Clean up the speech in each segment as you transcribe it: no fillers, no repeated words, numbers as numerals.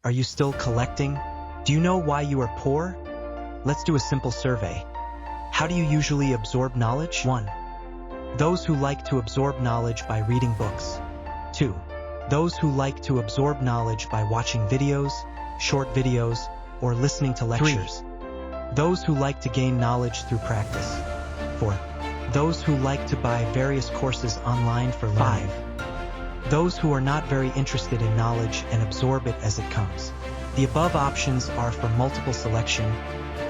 Are you still collecting? Do you know why you are poor? Let's do a simple survey. How do you usually absorb knowledge? 1. Those who like to absorb knowledge by reading books. 2. Those who like to absorb knowledge by watching videos, short videos, or listening to lectures. 3. Those who like to gain knowledge through practice. 4. Those who like to buy various courses online for learning. 5. Those who are not very interested in knowledge and absorb it as it comes. The above options are for multiple selection,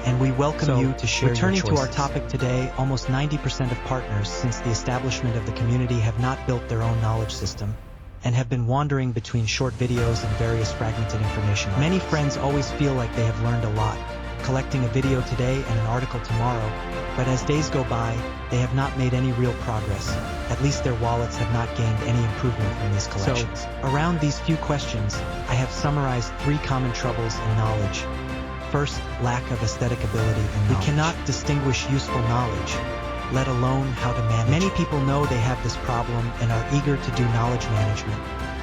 and we welcome you to share your choices. Returning to our topic today, almost 90% of partners since the establishment of the community have not built their own knowledge system and have been wandering between short videos and various fragmented information. Many friends always feel like they have learned a lot, collecting a video today and an article tomorrow, but as days go by, they have not made any real progress. At least their wallets have not gained any improvement from these collections. So, around these few questions, I have summarized 3 common troubles in knowledge. First, lack of aesthetic ability in knowledge. We cannot distinguish useful knowledge, let alone how to manage. Many people know they have this problem and are eager to do knowledge management,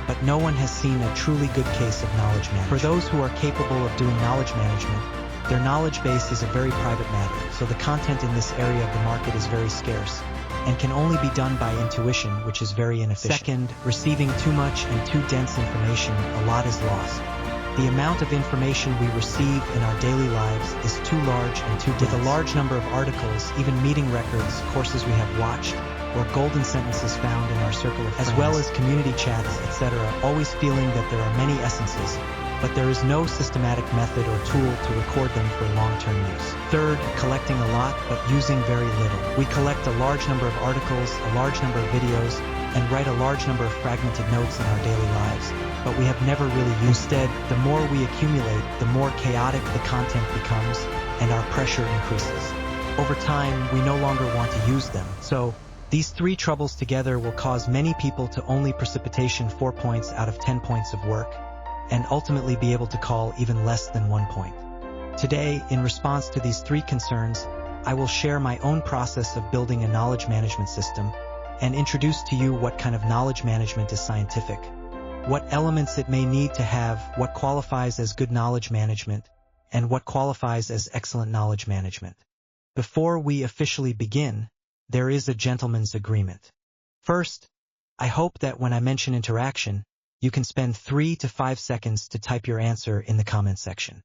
but no one has seen a truly good case of knowledge management. For those who are capable of doing knowledge management, their knowledge base is a very private matter, so the content in this area of the market is very scarce and can only be done by intuition, which is very inefficient. Second, receiving too much and too dense information, a lot is lost. The amount of information we receive in our daily lives is too large and too dense. With a large number of articles, even meeting records, courses we have watched, or golden sentences found in our circle of friends, as well as community chats, etc., always feeling that there are many essences, but there is no systematic method or tool to record them for long-term use. Third, collecting a lot but using very little. We collect a large number of articles, a large number of videos, and write a large number of fragmented notes in our daily lives, but we have never really used. Instead, the more we accumulate, the more chaotic the content becomes, and our pressure increases. Over time, we no longer want to use them. So, these 3 troubles together will cause many people to only precipitation 4 points out of 10 points of work, and ultimately be able to call even less than 1 point. Today, in response to these 3 concerns, I will share my own process of building a knowledge management system and introduce to you what kind of knowledge management is scientific, what elements it may need to have, what qualifies as good knowledge management, and what qualifies as excellent knowledge management. Before we officially begin, there is a gentleman's agreement. First, I hope that when I mention interaction, you can spend 3 to 5 seconds to type your answer in the comment section.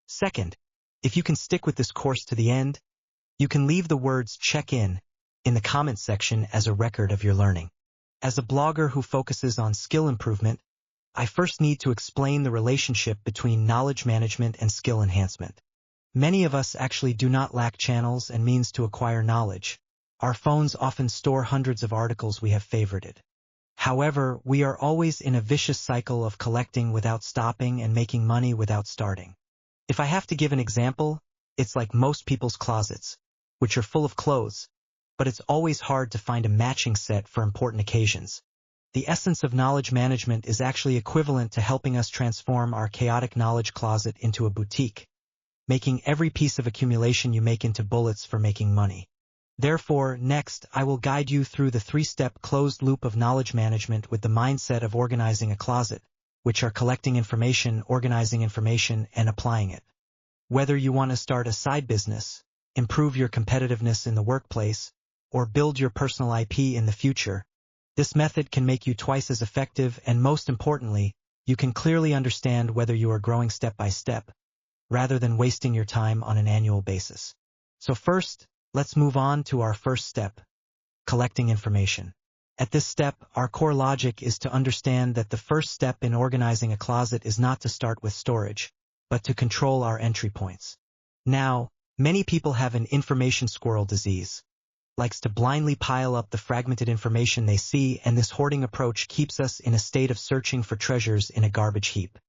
Second, if you can stick with this course to the end, you can leave the words check-in in the comment section as a record of your learning. As a blogger who focuses on skill improvement, I first need to explain the relationship between knowledge management and skill enhancement. Many of us actually do not lack channels and means to acquire knowledge. Our phones often store hundreds of articles we have favorited. However, we are always in a vicious cycle of collecting without stopping and making money without starting. If I have to give an example, it's like most people's closets, which are full of clothes, but it's always hard to find a matching set for important occasions. The essence of knowledge management is actually equivalent to helping us transform our chaotic knowledge closet into a boutique, making every piece of accumulation you make into bullets for making money. Therefore, next, I will guide you through the 3-step closed loop of knowledge management with the mindset of organizing a closet, which are collecting information, organizing information, and applying it. Whether you want to start a side business, improve your competitiveness in the workplace, or build your personal IP in the future, this method can make you twice as effective, and most importantly, you can clearly understand whether you are growing step by step, rather than wasting your time on an annual basis. So first, let's move on to our first step, collecting information. At this step, our core logic is to understand that the first step in organizing a closet is not to start with storage, but to control our entry points. Now, many people have an information squirrel disease, likes to blindly pile up the fragmented information they see, and this hoarding approach keeps us in a state of searching for treasures in a garbage heap.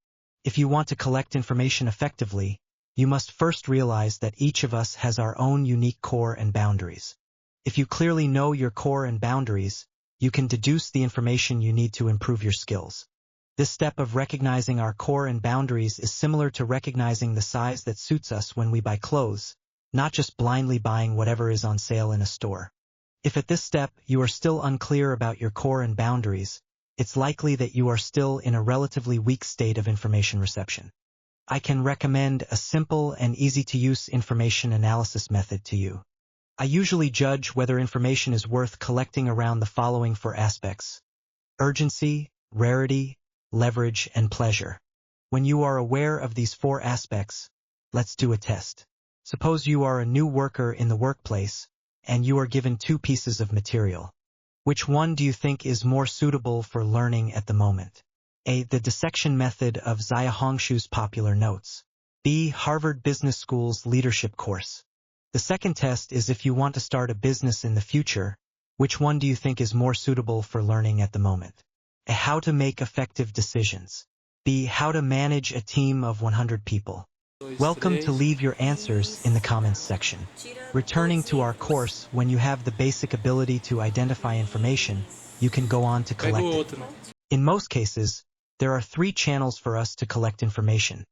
If you want to collect information effectively, you must first realize that each of us has our own unique core and boundaries. If you clearly know your core and boundaries, you can deduce the information you need to improve your skills. This step of recognizing our core and boundaries is similar to recognizing the size that suits us when we buy clothes, not just blindly buying whatever is on sale in a store. If at this step you are still unclear about your core and boundaries, it's likely that you are still in a relatively weak state of information reception. I can recommend a simple and easy-to-use information analysis method to you. I usually judge whether information is worth collecting around the following four aspects: urgency, rarity, leverage, and pleasure. When you are aware of these four aspects, let's do a test. Suppose you are a new worker in the workplace, and you are given two pieces of material. Which one do you think is more suitable for learning at the moment? A. The dissection method of Zaya Hongshu's popular notes. B. Harvard Business School's leadership course. The second test is if you want to start a business in the future, which one do you think is more suitable for learning at the moment? A. How to make effective decisions. B. How to manage a team of 100 people. Welcome to leave your answers in the comments section. Returning to our course, when you have the basic ability to identify information, you can go on to collect it. In most cases, there are three channels for us to collect information: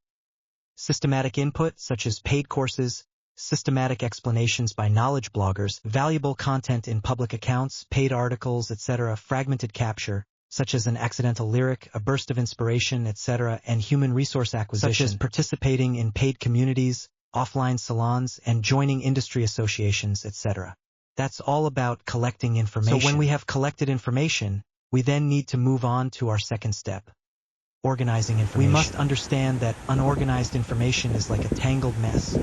systematic input, such as paid courses; systematic explanations by knowledge bloggers; valuable content in public accounts, paid articles, etc.; fragmented capture, such as an accidental lyric, a burst of inspiration, etc., and human resource acquisition, such as participating in paid communities, offline salons, and joining industry associations, etc. That's all about collecting information. So when we have collected information, we then need to move on to our second step: organizing information. We must understand that unorganized information is like a tangled mess,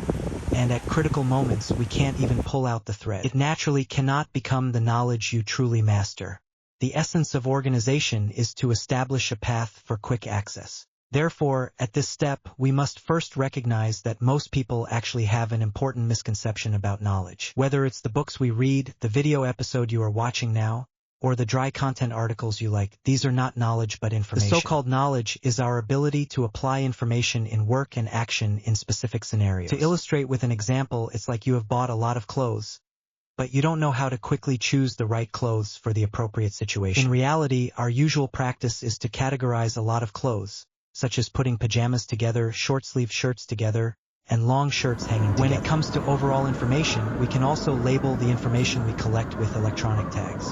and at critical moments we can't even pull out the thread. It naturally cannot become the knowledge you truly master. The essence of organization is to establish a path for quick access. Therefore, at this step, we must first recognize that most people actually have an important misconception about knowledge. Whether it's the books we read, the video episode you are watching now, or the dry content articles you like, these are not knowledge but information. The so-called knowledge is our ability to apply information in work and action in specific scenarios. To illustrate with an example, it's like you have bought a lot of clothes, but you don't know how to quickly choose the right clothes for the appropriate situation. In reality, our usual practice is to categorize a lot of clothes, such as putting pajamas together, short-sleeve shirts together, and long shirts hanging together. When it comes to overall information, we can also label the information we collect with electronic tags.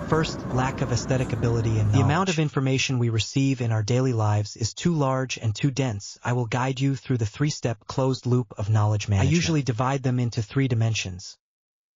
First, lack of aesthetic ability and knowledge. The amount of information we receive in our daily lives is too large and too dense. I will guide you through the three-step closed loop of knowledge management. I usually divide them into three dimensions.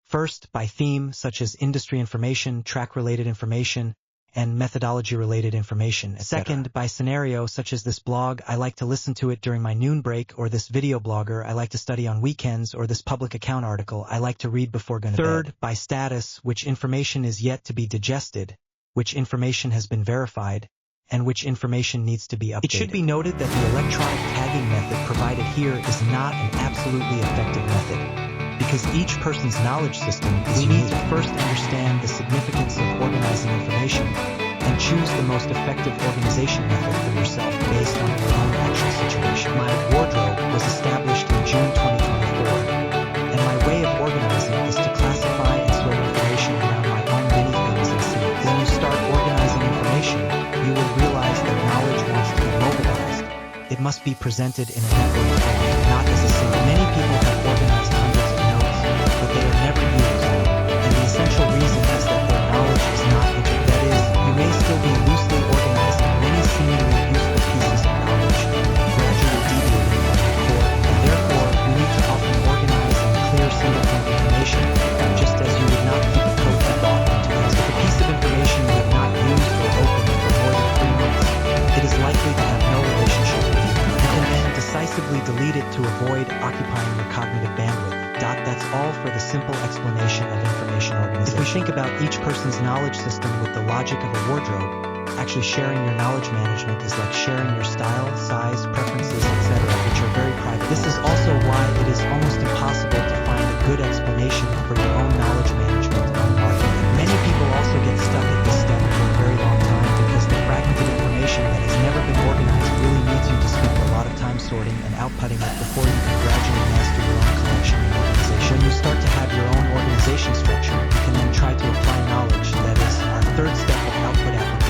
First, by theme, such as industry information, track-related information, and methodology-related information, etc. Second, by scenario, such as this blog, I like to listen to it during my noon break, or this video blogger, I like to study on weekends, or this public account article, I like to read before going to bed. Third, by status, which information is yet to be digested, which information has been verified, and which information needs to be updated. It should be noted that the electronic tagging method provided here is not an absolutely effective method, because each person's knowledge system is unique. We need to first understand the significance of organizing information and choose the most effective organization method for yourself based on your own actual situation. My wardrobe was established in June 2024, and my way of organizing is to classify and sort information around my own many things and scenes. When you start organizing information, you will realize that knowledge wants to be mobilized. It must be presented in a network form, not as a single. Many people have organized hundreds of notes, but they are never used, and the essential reason is that their knowledge is not integrated. That is, you may still be loosely organizing many seemingly useful pieces of knowledge, gradually deviating from the core, and therefore you need to often organize and clear single-point information, just as you would not keep a code you bought into this. If a piece of information you have not used or opened for more than 3 months, it is likely to have no relationship with you. You can then decisively delete it to avoid occupying your cognitive bandwidth. That's all for the simple explanation of information organization. If we think about each person's knowledge system with the logic of a wardrobe, actually sharing your knowledge management is like sharing your style, size, preferences, etc., which are very private. This is also why it is almost impossible to find a good explanation for your own knowledge management on the market. Many people also get stuck at this step for a very long time because the fragmented information that has never been organized really needs you to spend a lot of time sorting and outputting it before you can gradually master your own collection and organization. When you start to have your own organization structure, you can then try to apply knowledge. That is our third step of output application.